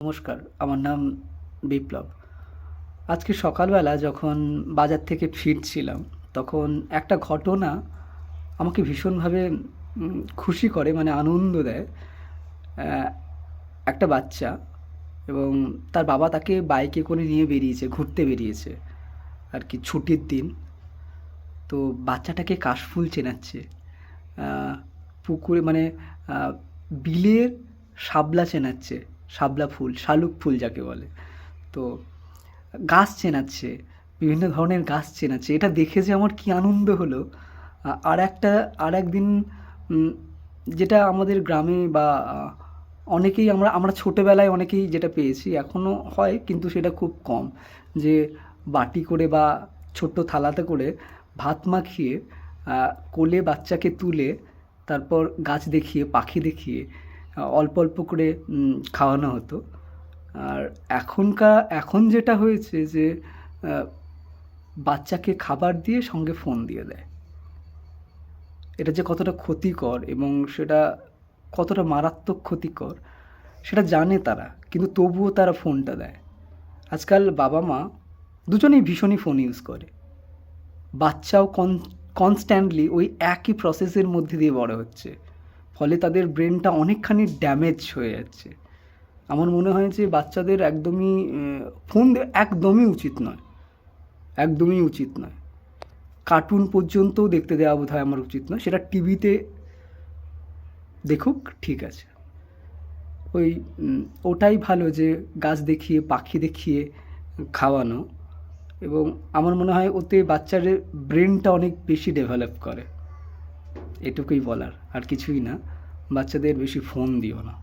নমস্কার, আমার নাম বিপ্লব। আজকে সকালবেলা যখন বাজার থেকে ফিরছিলাম, তখন একটা ঘটনা আমাকে ভীষণভাবে খুশি করে, মানে আনন্দ দেয়। অ্যা একটা বাচ্চা এবং তার বাবা তাকে বাইকে করে নিয়ে বেরিয়েছে, ঘুরতে বেরিয়েছে আর কি, ছুটির দিন। তো বাচ্চাটাকে কাশফুল চেনাচ্ছে। আ পুকুরে মানে আ বিলের শাপলা চেনাচ্ছে। শাপলা ফুল, শালুক ফুল যাকে বলে। তো গাছ চেনাচ্ছে, বিভিন্ন ধরনের গাছ চেনাচ্ছে। এটা দেখে যে আমার কি আনন্দ হলো! আরেকদিন উম যেটা আমাদের গ্রামে বা অনেকেই আমরা আমরা ছোটবেলায় অনেকেই যেটা পেয়েছি, এখনো হয় কিন্তু সেটা খুব কম। যে বাটি করে বা ছোট্ট থালাতে করে ভাত মাখিয়ে আ কোলে বাচ্চাকে তুলে তারপর গাছ দেখিয়ে, পাখি দেখিয়ে অল্প, অল্প করে খাওয়ানো হতো। আর এখন যেটা হয়েছে যে আ বাচ্চাকে খাবার দিয়ে সঙ্গে ফোন দিয়ে দেয়। এটা যে কতটা ক্ষতিকর এবং সেটা কতটা মারাত্মক ক্ষতিকর সেটা জানে তারা। কিন্তু তবুও তারা ফোনটা দেয়। আজকাল বাবা-মা দুজনেই ভীষণই ফোন ইউজ করে। বাচ্চাও কনস্ট্যান্টলি ওই একই প্রসেসের মধ্যে দিয়ে বড় হচ্ছে। ফলে তাদের ব্রেনটা অনেকখানি ড্যামেজ হয়ে যাচ্ছে। আমার মনে হয় যে বাচ্চাদের একদমই ফোন দেওয়া একদমই উচিত নয়। একদমই উচিত নয়। কার্টুন পর্যন্তও দেখতে দেওয়া বোধহয় আমার উচিত নয়। সেটা টিভিতে দেখুক, ঠিক আছে। ওই ওটাই ভালো যে গাছ দেখিয়ে, পাখি দেখিয়ে খাওয়ানো। এবং আমার মনে হয় ওতে বাচ্চার ব্রেনটা অনেক বেশি ডেভেলপ করে। এটুকুই বলার, আর কিছুই না। বাচ্চাদের বেশি ফোন দিও না।